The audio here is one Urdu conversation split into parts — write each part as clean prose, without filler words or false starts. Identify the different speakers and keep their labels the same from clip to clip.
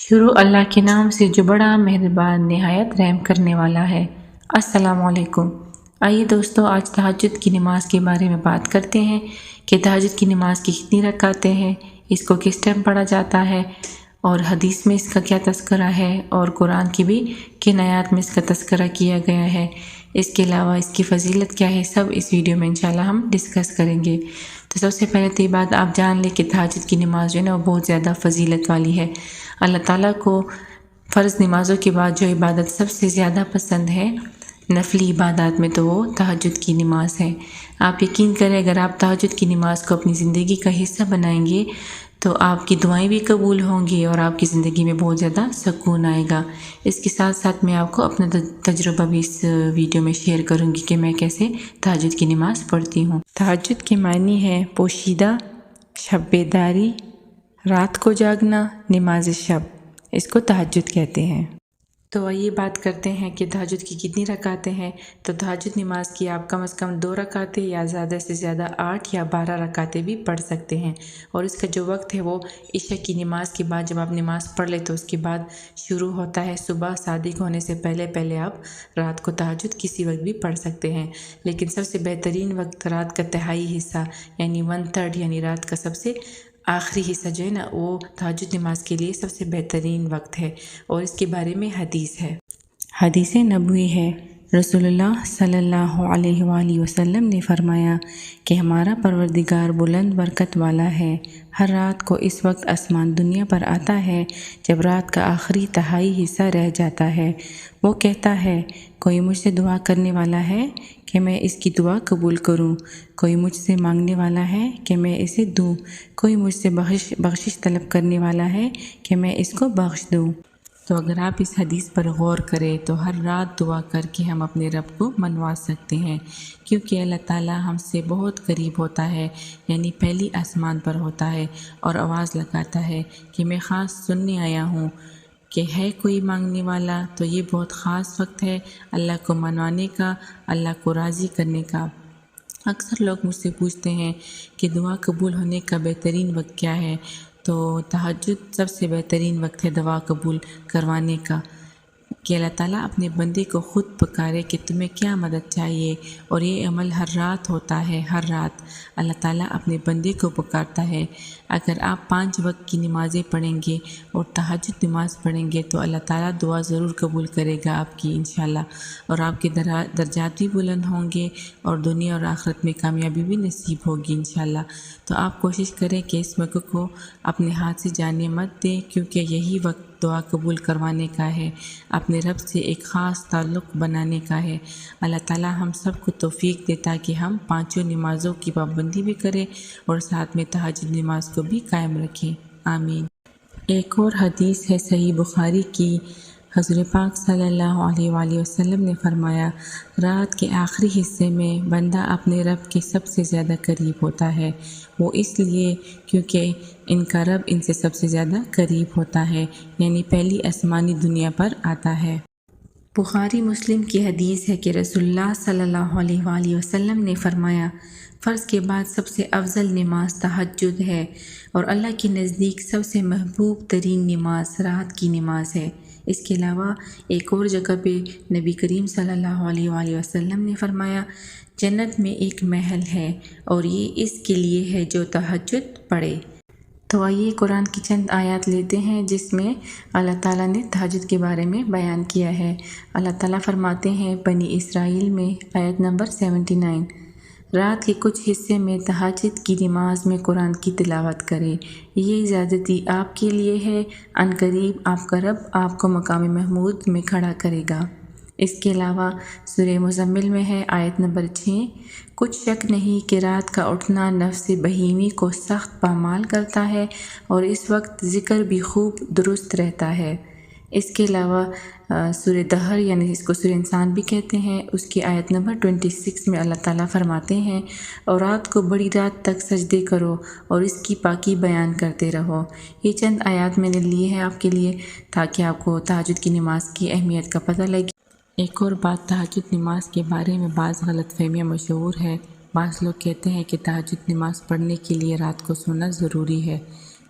Speaker 1: شروع اللہ کے نام سے جو بڑا مہربان نہایت رحم کرنے والا ہے۔ السلام علیکم۔ آئیے دوستو، آج تہجد کی نماز کے بارے میں بات کرتے ہیں کہ تہجد کی نماز کی کتنی رکعتیں ہیں، اس کو کس ٹائم پڑھا جاتا ہے، اور حدیث میں اس کا کیا تذکرہ ہے، اور قرآن کی بھی کن آیات میں اس کا تذکرہ کیا گیا ہے۔ اس کے علاوہ اس کی فضیلت کیا ہے، سب اس ویڈیو میں انشاءاللہ ہم ڈسکس کریں گے۔ تو سب سے پہلے تو یہ بات آپ جان لیں کہ تہجد کی نماز جو ہے نا وہ بہت زیادہ فضیلت والی ہے۔ اللہ تعالیٰ کو فرض نمازوں کے بعد جو عبادت سب سے زیادہ پسند ہے نفلی عبادات میں، تو وہ تہجد کی نماز ہے۔ آپ یقین کریں، اگر آپ تہجد کی نماز کو اپنی زندگی کا حصہ بنائیں گے تو آپ کی دعائیں بھی قبول ہوں گی اور آپ کی زندگی میں بہت زیادہ سکون آئے گا۔ اس کے ساتھ ساتھ میں آپ کو اپنا تجربہ بھی اس ویڈیو میں شیئر کروں گی کہ میں کیسے تہجد کی نماز پڑھتی ہوں۔ تہجد کے معنی ہے پوشیدہ، شب بیداری، رات کو جاگنا، نماز شب، اس کو تہجد کہتے ہیں۔ تو آئیے بات کرتے ہیں کہ تہجد کی کتنی رکعتیں ہیں۔ تو تہجد نماز کی آپ کم از کم 2 رکعتیں یا زیادہ سے زیادہ 8 یا 12 رکعتیں بھی پڑھ سکتے ہیں، اور اس کا جو وقت ہے وہ عشاء کی نماز کے بعد جب آپ نماز پڑھ لیں تو اس کے بعد شروع ہوتا ہے۔ صبح صادق ہونے سے پہلے آپ رات کو تہجد کسی وقت بھی پڑھ سکتے ہیں، لیکن سب سے بہترین وقت رات کا تہائی حصہ یعنی 1/3 یعنی رات کا سب سے آخری حصہ جو ہے نا وہ تہجد نماز کے لیے سب سے بہترین وقت ہے، اور اس کے بارے میں حدیث ہے۔ حدیث نبوی ہے، رسول اللہ صلی اللہ علیہ وآلہ وسلم نے فرمایا کہ ہمارا پروردگار بلند برکت والا ہے۔ ہر رات کو اس وقت آسمان دنیا پر آتا ہے جب رات کا آخری تہائی حصہ رہ جاتا ہے۔ وہ کہتا ہے، کوئی مجھ سے دعا کرنے والا ہے کہ میں اس کی دعا قبول کروں، کوئی مجھ سے مانگنے والا ہے کہ میں اسے دوں، کوئی مجھ سے بخشش طلب کرنے والا ہے کہ میں اس کو بخش دوں۔ تو اگر آپ اس حدیث پر غور کریں تو ہر رات دعا کر کے ہم اپنے رب کو منوا سکتے ہیں، کیونکہ اللہ تعالیٰ ہم سے بہت قریب ہوتا ہے، یعنی پہلی آسمان پر ہوتا ہے اور آواز لگاتا ہے کہ میں خاص سننے آیا ہوں کہ ہے کوئی مانگنے والا۔ تو یہ بہت خاص وقت ہے اللہ کو منوانے کا، اللہ کو راضی کرنے کا۔ اکثر لوگ مجھ سے پوچھتے ہیں کہ دعا قبول ہونے کا بہترین وقت کیا ہے، تو تہجد سب سے بہترین وقت ہے دعا قبول کروانے کا، کہ اللہ تعالیٰ اپنے بندے کو خود پکارے کہ تمہیں کیا مدد چاہیے، اور یہ عمل ہر رات ہوتا ہے۔ ہر رات اللہ تعالیٰ اپنے بندے کو پکارتا ہے۔ اگر آپ 5 وقت کی نمازیں پڑھیں گے اور تہجد نماز پڑھیں گے تو اللہ تعالیٰ دعا ضرور قبول کرے گا آپ کی انشاءاللہ، اور آپ کے درجات بھی بلند ہوں گے اور دنیا اور آخرت میں کامیابی بھی نصیب ہوگی انشاءاللہ۔ تو آپ کوشش کریں کہ اس وقت کو اپنے ہاتھ سے جانے مت دیں، کیونکہ یہی وقت دعا قبول کروانے کا ہے، اپنے رب سے ایک خاص تعلق بنانے کا ہے۔ اللہ تعالیٰ ہم سب کو توفیق دے تاکہ ہم 5 نمازوں کی پابندی بھی کریں اور ساتھ میں تہجد نماز کو بھی قائم رکھیں، آمین۔ ایک اور حدیث ہے صحیح بخاری کی، حضور پاک صلی اللہ علیہ وآلہ وسلم نے فرمایا، رات کے آخری حصے میں بندہ اپنے رب کے سب سے زیادہ قریب ہوتا ہے، وہ اس لیے کیونکہ ان کا رب ان سے سب سے زیادہ قریب ہوتا ہے، یعنی پہلی آسمانی دنیا پر آتا ہے۔ بخاری مسلم کی حدیث ہے کہ رسول اللہ صلی اللہ علیہ وآلہ وسلم نے فرمایا، فرض کے بعد سب سے افضل نماز تہجد ہے، اور اللہ کے نزدیک سب سے محبوب ترین نماز رات کی نماز ہے۔ اس کے علاوہ ایک اور جگہ پہ نبی کریم صلی اللہ علیہ وآلہ وسلم نے فرمایا، جنت میں ایک محل ہے اور یہ اس کے لیے ہے جو تہجد پڑھے۔ تو آئیے قرآن کی چند آیات لیتے ہیں جس میں اللہ تعالیٰ نے تہجد کے بارے میں بیان کیا ہے۔ اللہ تعالیٰ فرماتے ہیں بنی اسرائیل میں آیت نمبر 79، رات کے کچھ حصے میں تہجد کی نماز میں قرآن کی تلاوت کرے، یہ زیادتی آپ کے لیے ہے، عنقریب آپ کا رب آپ کو مقام محمود میں کھڑا کرے گا۔ اس کے علاوہ سورہ مزمل میں ہے آیت نمبر 6، کچھ شک نہیں کہ رات کا اٹھنا نفس بہیمی کو سخت پامال کرتا ہے اور اس وقت ذکر بھی خوب درست رہتا ہے۔ اس کے علاوہ سورہ دہر یعنی جس کو سورہ انسان بھی کہتے ہیں، اس کی آیت نمبر 26 میں اللہ تعالیٰ فرماتے ہیں، اور رات کو بڑی رات تک سجدے کرو اور اس کی پاکی بیان کرتے رہو۔ یہ چند آیات میں نے لیے ہیں آپ کے لیے تاکہ آپ کو تہجد کی نماز کی اہمیت کا پتہ لگے۔ ایک اور بات، تہجد نماز کے بارے میں بعض غلط فہمیاں مشہور ہے۔ بعض لوگ کہتے ہیں کہ تہجد نماز پڑھنے کے لیے رات کو سونا ضروری ہے،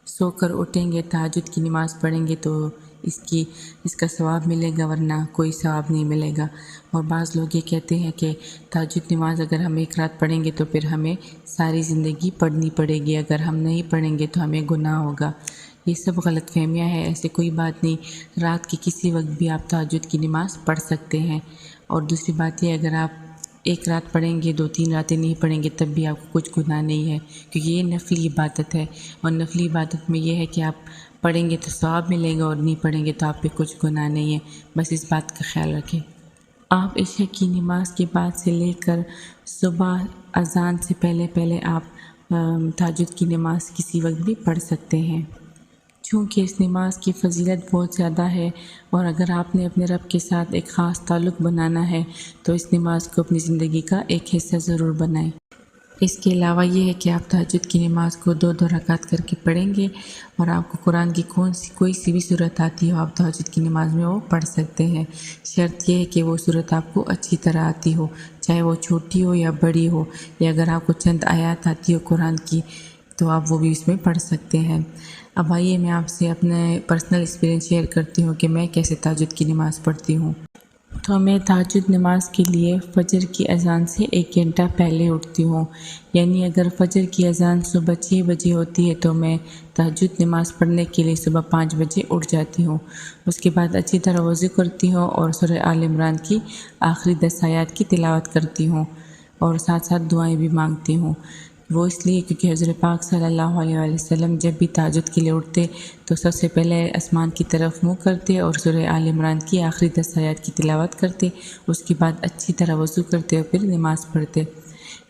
Speaker 1: سو کر اٹھیں گے، تہجد کی نماز پڑھیں گے تو اس کا ثواب ملے گا، ورنہ کوئی ثواب نہیں ملے گا۔ اور بعض لوگ یہ کہتے ہیں کہ تہجد نماز اگر ہم ایک رات پڑھیں گے تو پھر ہمیں ساری زندگی پڑھنی پڑے گی، اگر ہم نہیں پڑھیں گے تو ہمیں گناہ ہوگا۔ یہ سب غلط فہمیاں ہیں، ایسے کوئی بات نہیں، رات کے کسی وقت بھی آپ تہجد کی نماز پڑھ سکتے ہیں۔ اور دوسری بات یہ، اگر آپ ایک رات پڑھیں گے، 2-3 راتیں نہیں پڑھیں گے تب بھی آپ کو کچھ گناہ نہیں ہے، کیونکہ یہ نفلی عبادت ہے، اور نفلی عبادت میں یہ ہے کہ آپ پڑھیں گے تو ثواب ملے گا، اور نہیں پڑھیں گے تو آپ پہ کچھ گناہ نہیں ہے، بس اس بات کا خیال رکھیں۔ آپ عشاء کی نماز کے بعد سے لے کر صبح اذان سے پہلے آپ تہجد کی نماز کسی وقت بھی پڑھ سکتے ہیں، چونکہ اس نماز کی فضیلت بہت زیادہ ہے، اور اگر آپ نے اپنے رب کے ساتھ ایک خاص تعلق بنانا ہے تو اس نماز کو اپنی زندگی کا ایک حصہ ضرور بنائیں۔ اس کے علاوہ یہ ہے کہ آپ تہجد کی نماز کو 2 رکعت کر کے پڑھیں گے، اور آپ کو قرآن کی کوئی سی بھی صورت آتی ہو آپ تہجد کی نماز میں وہ پڑھ سکتے ہیں۔ شرط یہ ہے کہ وہ صورت آپ کو اچھی طرح آتی ہو، چاہے وہ چھوٹی ہو یا بڑی ہو، یا اگر آپ کو چند آیات آتی ہو قرآن کی تو آپ وہ بھی اس میں پڑھ سکتے ہیں۔ اب آئیے میں آپ سے اپنے پرسنل ایکسپیرینس شیئر کرتی ہوں کہ میں کیسے تہجد کی نماز پڑھتی ہوں۔ تو میں تہجد نماز کے لیے فجر کی اذان سے 1 گھنٹہ پہلے اٹھتی ہوں، یعنی اگر فجر کی اذان صبح 6 بجے ہوتی ہے تو میں تہجد نماز پڑھنے کے لیے صبح 5 بجے اٹھ جاتی ہوں۔ اس کے بعد اچھی طرح وضو کرتی ہوں اور سورہ آل عمران کی آخری 10 آیات کی تلاوت کرتی ہوں، اور ساتھ ساتھ دعائیں بھی مانگتی ہوں۔ وہ اس لیے کیونکہ حضرت پاک صلی اللہ علیہ وسلم جب بھی تہجد کے لیے اٹھتے تو سب سے پہلے آسمان کی طرف منہ کرتے اور سورہ آل عمران کی آخری 10 آیات کی تلاوت کرتے، اس کے بعد اچھی طرح وضو کرتے اور پھر نماز پڑھتے۔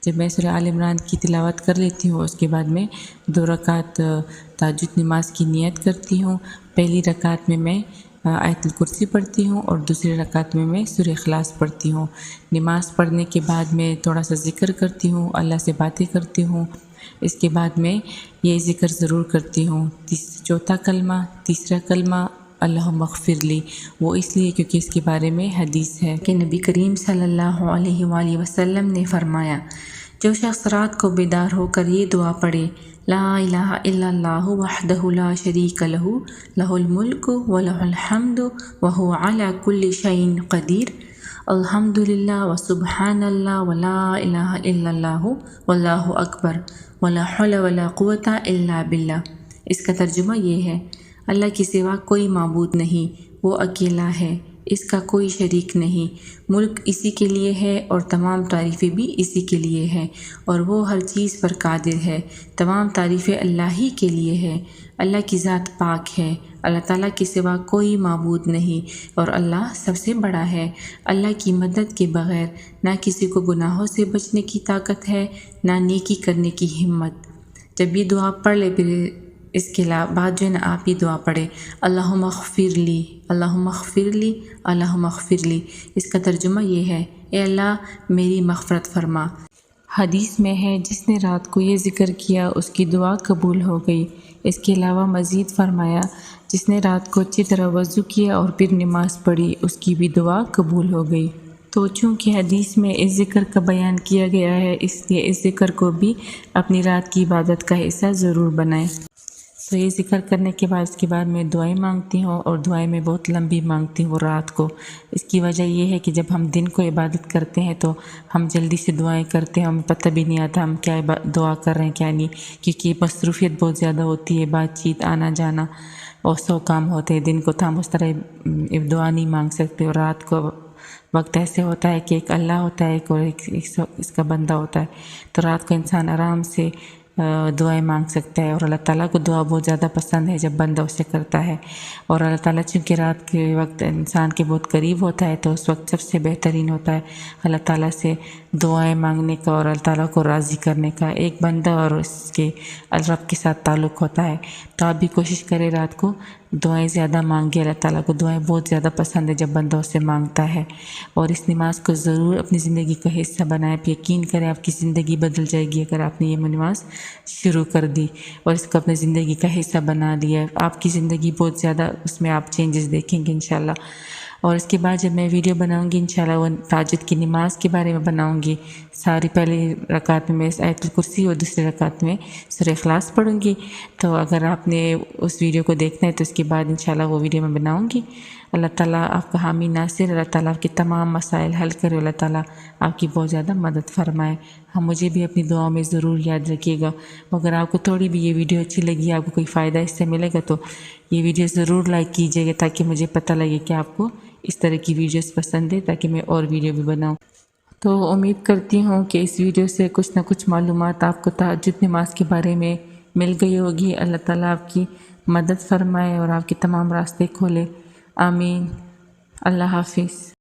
Speaker 1: جب میں سورہ آل عمران کی تلاوت کر لیتی ہوں اس کے بعد میں 2 رکعت تہجد نماز کی نیت کرتی ہوں۔ پہلی رکعت میں آیت الکرسی پڑھتی ہوں، اور دوسری رکعت میں سورہ اخلاص پڑھتی ہوں۔ نماز پڑھنے کے بعد میں تھوڑا سا ذکر کرتی ہوں، اللہ سے باتیں کرتی ہوں۔ اس کے بعد میں یہ ذکر ضرور کرتی ہوں، چوتھا کلمہ، تیسرا کلمہ اللہم اغفر لی، وہ اس لیے کیونکہ اس کے بارے میں حدیث ہے کہ نبی کریم صلی اللہ علیہ وآلہ وسلم نے فرمایا، جو شخص رات کو بیدار ہو کر یہ دعا پڑھے، لا الہ الا اللہ وحدہ لا شریک لہ، لہ الملک ولہ الحمد وہو علی کل شیء قدیر، الحمد للہ وسبحان اللہ ولا الہ الا اللہ واللہ اکبر ولا حول ولا قوۃ الا باللہ۔ اس کا ترجمہ یہ ہے، اللہ کے سوا کوئی معبود نہیں، وہ اکیلا ہے، اس کا کوئی شریک نہیں، ملک اسی کے لیے ہے اور تمام تعریفیں بھی اسی کے لیے ہیں، اور وہ ہر چیز پر قادر ہے، تمام تعریفیں اللہ ہی کے لیے ہے، اللہ کی ذات پاک ہے، اللہ تعالیٰ کے سوا کوئی معبود نہیں، اور اللہ سب سے بڑا ہے۔ اللہ کی مدد کے بغیر نہ کسی کو گناہوں سے بچنے کی طاقت ہے، نہ نیکی کرنے کی ہمت۔ جب یہ دعا پڑھ لے پھر اس کے بعد جو ہے نا آپ یہ دعا پڑھیں، اللہم اغفر لی، اللہم اغفر لی، اللہم اغفر لی۔ اس کا ترجمہ یہ ہے، اے اللہ میری مغفرت فرما۔ حدیث میں ہے، جس نے رات کو یہ ذکر کیا اس کی دعا قبول ہو گئی۔ اس کے علاوہ مزید فرمایا، جس نے رات کو اچھی طرح وضو کیا اور پھر نماز پڑھی اس کی بھی دعا قبول ہو گئی۔ تو چونکہ حدیث میں اس ذکر کا بیان کیا گیا ہے، اس لیے اس ذکر کو بھی اپنی رات کی عبادت کا حصہ ضرور بنائیں۔ تو یہ ذکر کرنے کے بعد اس کے بعد میں دعائیں مانگتی ہوں، اور دعائیں میں بہت لمبی مانگتی ہوں رات کو۔ اس کی وجہ یہ ہے کہ جب ہم دن کو عبادت کرتے ہیں تو ہم جلدی سے دعائیں کرتے ہیں، ہمیں پتہ بھی نہیں آتا ہم کیا دعا کر رہے ہیں کیا نہیں، کیونکہ مصروفیت بہت زیادہ ہوتی ہے، بات چیت، آنا جانا، اور 100 کام ہوتے ہیں دن کو، تو ہم اس طرح دعا نہیں مانگ سکتے۔ اور رات کو وقت ایسے ہوتا ہے کہ ایک اللہ ہوتا ہے ایک اور اس کا بندہ ہوتا ہے، تو رات کو انسان آرام سے دعائیں مانگ سکتا ہے، اور اللہ تعالیٰ کو دعا بہت زیادہ پسند ہے جب بندہ اسے کرتا ہے۔ اور اللہ تعالیٰ چونکہ رات کے وقت انسان کے بہت قریب ہوتا ہے تو اس وقت سب سے بہترین ہوتا ہے اللہ تعالیٰ سے دعائیں مانگنے کا اور اللہ تعالیٰ کو راضی کرنے کا۔ ایک بندہ اور اس کے رب کے ساتھ تعلق ہوتا ہے، تو آپ بھی کوشش کریں رات کو دعائیں زیادہ مانگے۔ اللہ تعالیٰ کو دعائیں بہت زیادہ پسند ہے جب بندہ اسے مانگتا ہے، اور اس نماز کو ضرور اپنی زندگی کا حصہ بنائیں۔ یقین کریں آپ کی زندگی بدل جائے گی اگر آپ نے یہ نماز شروع کر دی اور اس کو اپنی زندگی کا حصہ بنا لیا، آپ کی زندگی بہت زیادہ اس میں آپ چینجز دیکھیں گے انشاءاللہ۔ اور اس کے بعد جب میں ویڈیو بناؤں گی انشاءاللہ وہ تہجد کی نماز کے بارے میں بناؤں گی. ساری پہلی رکعت میں آیت الکرسی اور دوسری رکعت میں سورہ اخلاص پڑھوں گی. تو اگر آپ نے اس ویڈیو کو دیکھنا ہے تو اس کے بعد انشاءاللہ وہ ویڈیو میں بناؤں گی. اللہ تعالیٰ آپ کا حامی ناصر، اللہ تعالیٰ آپ کے تمام مسائل حل کرے، اللہ تعالیٰ آپ کی بہت زیادہ مدد فرمائے. مجھے بھی اپنی دعاؤں میں ضرور یاد رکھیے گا. اگر آپ کو تھوڑی بھی یہ ویڈیو اچھی لگی، آپ کو کوئی فائدہ اس سے ملے گا تو یہ ویڈیو ضرور لائک کیجیے گا تاکہ مجھے پتہ لگے کہ آپ کو اس طرح کی ویڈیوز پسند ہے، تاکہ میں اور ویڈیو بھی بناؤں. تو امید کرتی ہوں کہ اس ویڈیو سے کچھ نہ کچھ معلومات آپ کو تہجد نماز کے بارے میں مل گئی ہوگی. اللہ تعالیٰ آپ کی مدد فرمائے اور آپ کے تمام راستے کھولے. آمین. اللہ حافظ.